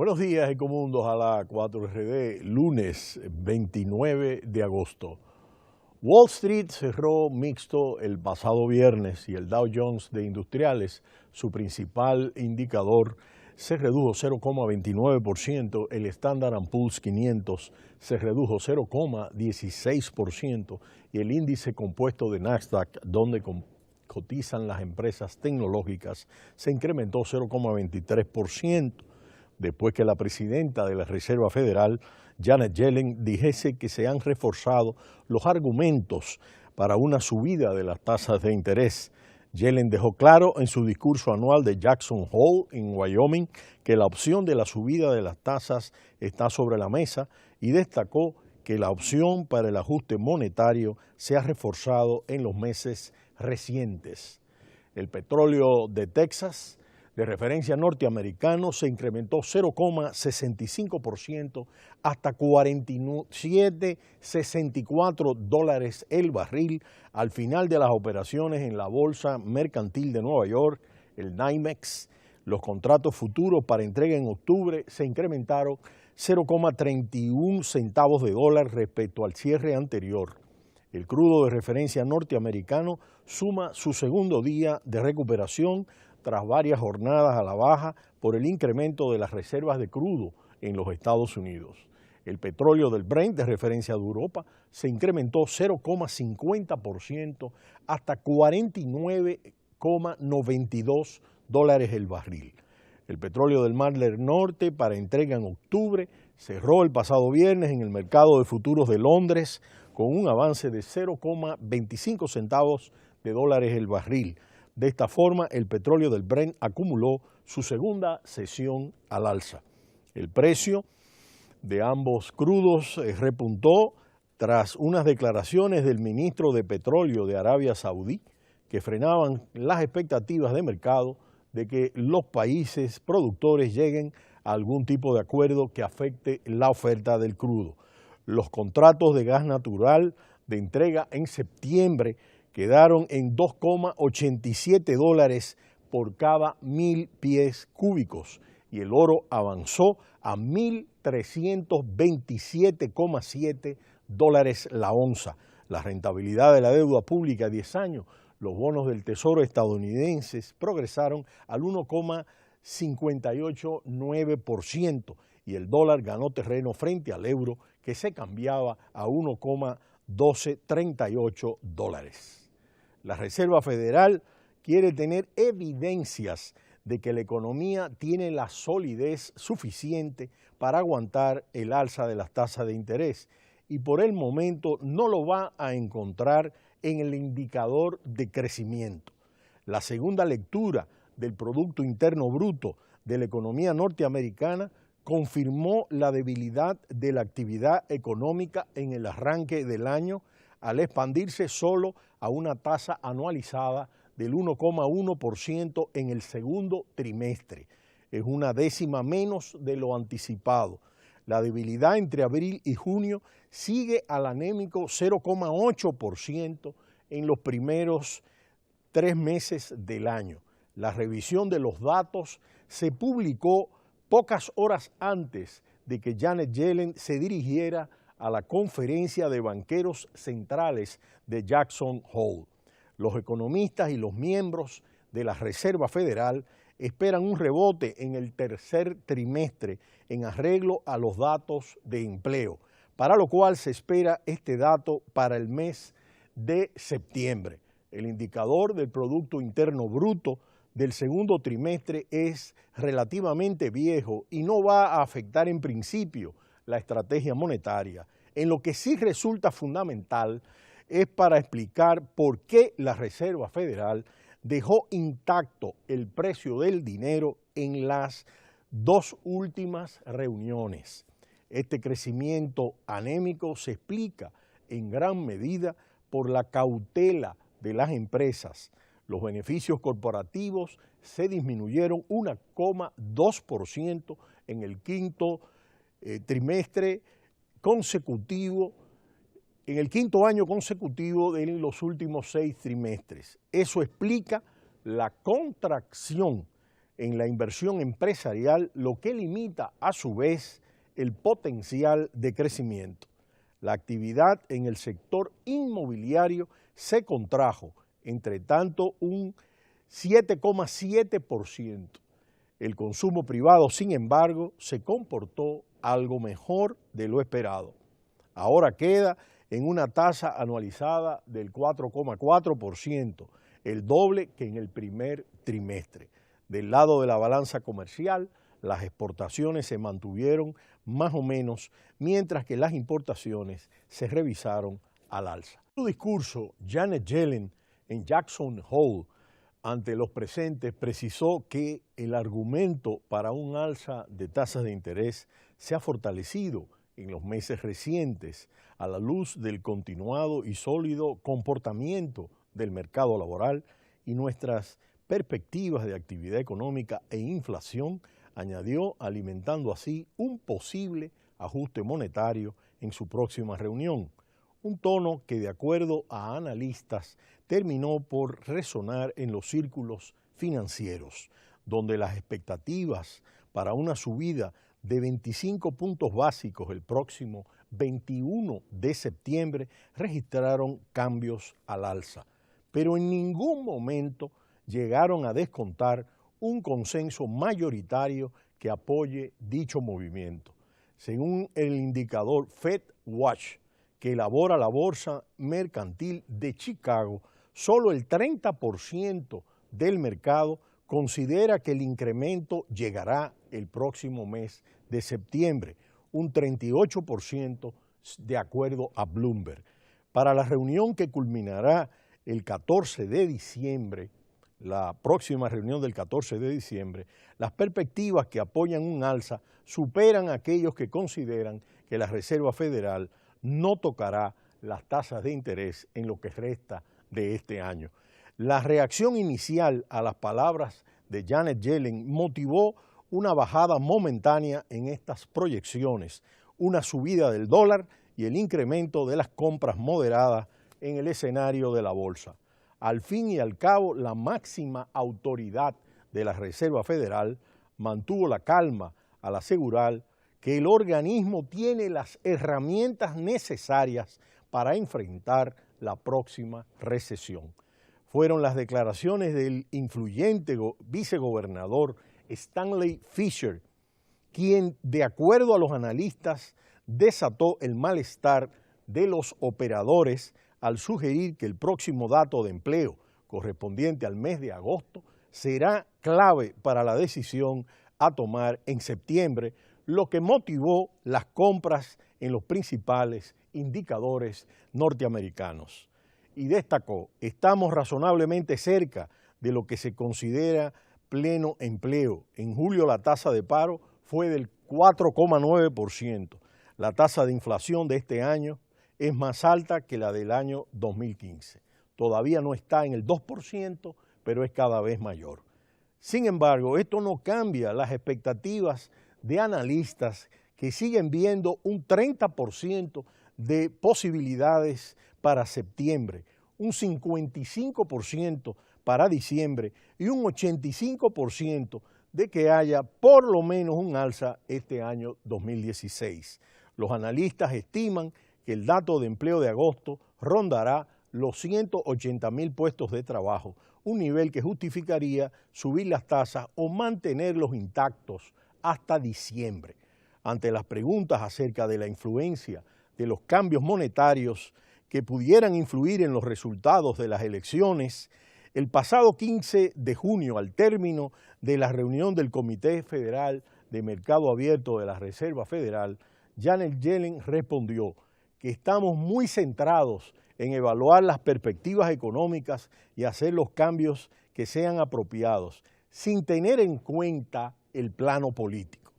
Buenos días, Ecomundo, a la 4RD, lunes 29 de agosto. Wall Street cerró mixto el pasado viernes y el Dow Jones de Industriales, su principal indicador, se redujo 0,29%, el Standard & Poor's 500 se redujo 0,16% y el índice compuesto de Nasdaq, donde cotizan las empresas tecnológicas, se incrementó 0,23%. Después que la presidenta de la Reserva Federal, Janet Yellen, dijese que se han reforzado los argumentos para una subida de las tasas de interés. Yellen dejó claro en su discurso anual de Jackson Hole, en Wyoming, que la opción de la subida de las tasas está sobre la mesa y destacó que la opción para el ajuste monetario se ha reforzado en los meses recientes. El petróleo de Texas, de referencia norteamericano, se incrementó 0,65% hasta $47.64 el barril al final de las operaciones en la Bolsa Mercantil de Nueva York, el NYMEX. Los contratos futuros para entrega en octubre se incrementaron 0,31 centavos de dólar respecto al cierre anterior. El crudo de referencia norteamericano suma su segundo día de recuperación tras varias jornadas a la baja por el incremento de las reservas de crudo en los Estados Unidos. El petróleo del Brent, de referencia de Europa, se incrementó 0,50% hasta $49,92 el barril. El petróleo del Mar del Norte, para entrega en octubre, cerró el pasado viernes en el mercado de futuros de Londres con un avance de 0,25 centavos de dólares el barril. De esta forma, el petróleo del Brent acumuló su segunda sesión al alza. El precio de ambos crudos repuntó tras unas declaraciones del ministro de Petróleo de Arabia Saudí que frenaban las expectativas de mercado de que los países productores lleguen a algún tipo de acuerdo que afecte la oferta del crudo. Los contratos de gas natural de entrega en septiembre quedaron en $2,87 por cada 1.000 pies cúbicos y el oro avanzó a $1.327,7 la onza. La rentabilidad de la deuda pública a 10 años, los bonos del Tesoro estadounidenses progresaron al 1,589% y el dólar ganó terreno frente al euro, que se cambiaba a 1,1238 dólares. La Reserva Federal quiere tener evidencias de que la economía tiene la solidez suficiente para aguantar el alza de las tasas de interés y por el momento no lo va a encontrar en el indicador de crecimiento. La segunda lectura del Producto Interno Bruto de la economía norteamericana confirmó la debilidad de la actividad económica en el arranque del año al expandirse solo a una tasa anualizada del 1,1% en el segundo trimestre. Es una décima menos de lo anticipado. La debilidad entre abril y junio sigue al anémico 0,8% en los primeros 3 meses del año. La revisión de los datos se publicó pocas horas antes de que Janet Yellen se dirigiera a la conferencia de banqueros centrales de Jackson Hole. Los economistas y los miembros de la Reserva Federal esperan un rebote en el tercer trimestre en arreglo a los datos de empleo, para lo cual se espera este dato para el mes de septiembre. El indicador del Producto Interno Bruto del segundo trimestre es relativamente viejo y no va a afectar en principio la estrategia monetaria. En lo que sí resulta fundamental es para explicar por qué la Reserva Federal dejó intacto el precio del dinero en las 2 últimas reuniones. Este crecimiento anémico se explica en gran medida por la cautela de las empresas. Los beneficios corporativos se disminuyeron 1,2% en el quinto trimestre consecutivo, en el quinto año consecutivo de los últimos 6 trimestres. Eso explica la contracción en la inversión empresarial, lo que limita a su vez el potencial de crecimiento. La actividad en el sector inmobiliario se contrajo, entre tanto un 7,7%. El consumo privado, sin embargo, se comportó algo mejor de lo esperado. Ahora queda en una tasa anualizada del 4,4%, el doble que en el primer trimestre. Del lado de la balanza comercial, las exportaciones se mantuvieron más o menos, mientras que las importaciones se revisaron al alza. En su discurso, Janet Yellen en Jackson Hole, ante los presentes, precisó que el argumento para un alza de tasas de interés se ha fortalecido en los meses recientes a la luz del continuado y sólido comportamiento del mercado laboral y nuestras perspectivas de actividad económica e inflación, añadió, alimentando así un posible ajuste monetario en su próxima reunión, un tono que de acuerdo a analistas terminó por resonar en los círculos financieros, donde las expectativas para una subida de 25 puntos básicos el próximo 21 de septiembre registraron cambios al alza, pero en ningún momento llegaron a descontar un consenso mayoritario que apoye dicho movimiento. Según el indicador FedWatch, que elabora la Bolsa Mercantil de Chicago, solo el 30% del mercado considera que el incremento llegará el próximo mes de septiembre, un 38% de acuerdo a Bloomberg. Para la reunión que culminará el 14 de diciembre, la próxima reunión del 14 de diciembre, las perspectivas que apoyan un alza superan a aquellos que consideran que la Reserva Federal no tocará las tasas de interés en lo que resta de este año. La reacción inicial a las palabras de Janet Yellen motivó una bajada momentánea en estas proyecciones, una subida del dólar y el incremento de las compras moderadas en el escenario de la bolsa. Al fin y al cabo, la máxima autoridad de la Reserva Federal mantuvo la calma al asegurar que el organismo tiene las herramientas necesarias para enfrentar la próxima recesión. Fueron las declaraciones del influyente vicegobernador Stanley Fischer, quien, de acuerdo a los analistas, desató el malestar de los operadores al sugerir que el próximo dato de empleo, correspondiente al mes de agosto, será clave para la decisión a tomar en septiembre, lo que motivó las compras en los principales indicadores norteamericanos. Y destacó, estamos razonablemente cerca de lo que se considera pleno empleo. En julio la tasa de paro fue del 4,9%. La tasa de inflación de este año es más alta que la del año 2015. Todavía no está en el 2%, pero es cada vez mayor. Sin embargo, esto no cambia las expectativas de analistas que siguen viendo un 30% de posibilidades para septiembre, un 55% para diciembre y un 85% de que haya por lo menos un alza este año 2016. Los analistas estiman que el dato de empleo de agosto rondará los 180,000 puestos de trabajo, un nivel que justificaría subir las tasas o mantenerlos intactos hasta diciembre. Ante las preguntas acerca de la influencia de los cambios monetarios que pudieran influir en los resultados de las elecciones, el pasado 15 de junio, al término de la reunión del Comité Federal de Mercado Abierto de la Reserva Federal, Janet Yellen respondió que estamos muy centrados en evaluar las perspectivas económicas y hacer los cambios que sean apropiados, sin tener en cuenta el plano político.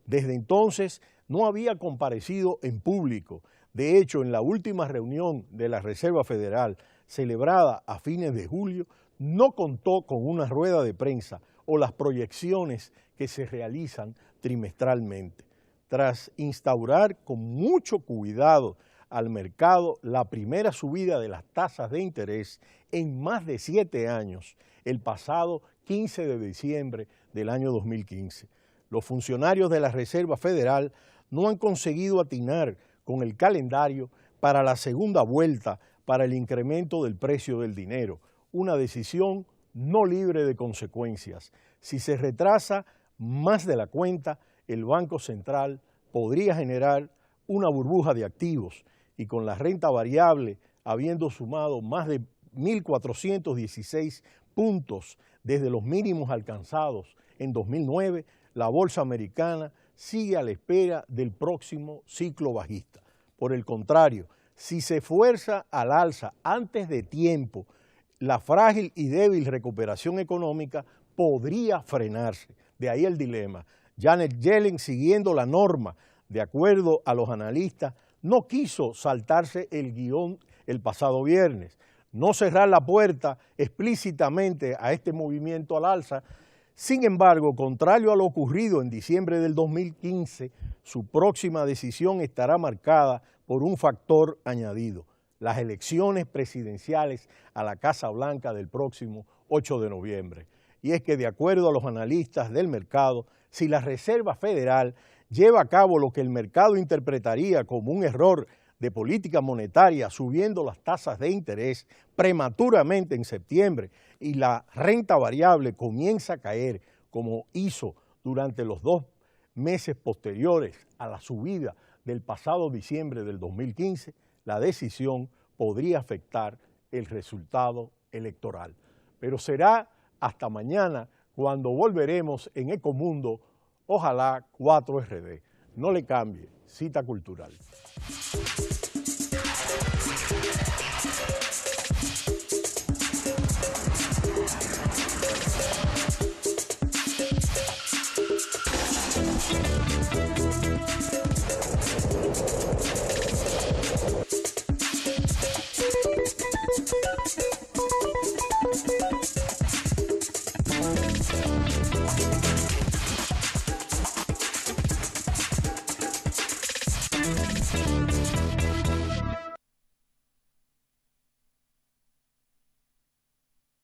Desde entonces no había comparecido en público. De hecho, en la última reunión de la Reserva Federal, celebrada a fines de julio, no contó con una rueda de prensa o las proyecciones que se realizan trimestralmente. Tras instaurar con mucho cuidado al mercado la primera subida de las tasas de interés en más de 7 años, el pasado 15 de diciembre del año 2015. Los funcionarios de la Reserva Federal no han conseguido atinar con el calendario para la segunda vuelta para el incremento del precio del dinero, una decisión no libre de consecuencias. Si se retrasa más de la cuenta, el Banco Central podría generar una burbuja de activos y con la renta variable habiendo sumado más de 1.416 puntos desde los mínimos alcanzados en 2009, la bolsa americana sigue a la espera del próximo ciclo bajista. Por el contrario, si se fuerza al alza antes de tiempo, la frágil y débil recuperación económica podría frenarse. De ahí el dilema. Janet Yellen, siguiendo la norma, de acuerdo a los analistas, no quiso saltarse el guión el pasado viernes, no cerrar la puerta explícitamente a este movimiento al alza. Sin embargo, contrario a lo ocurrido en diciembre del 2015, su próxima decisión estará marcada por un factor añadido: las elecciones presidenciales a la Casa Blanca del próximo 8 de noviembre. Y es que, de acuerdo a los analistas del mercado, si la Reserva Federal lleva a cabo lo que el mercado interpretaría como un error de política monetaria, subiendo las tasas de interés prematuramente en septiembre, y la renta variable comienza a caer, como hizo durante los 2 meses posteriores a la subida del pasado diciembre del 2015, la decisión podría afectar el resultado electoral. Pero será hasta mañana cuando volveremos en Ecomundo, ojalá 4RD. No le cambie, Cita Cultural.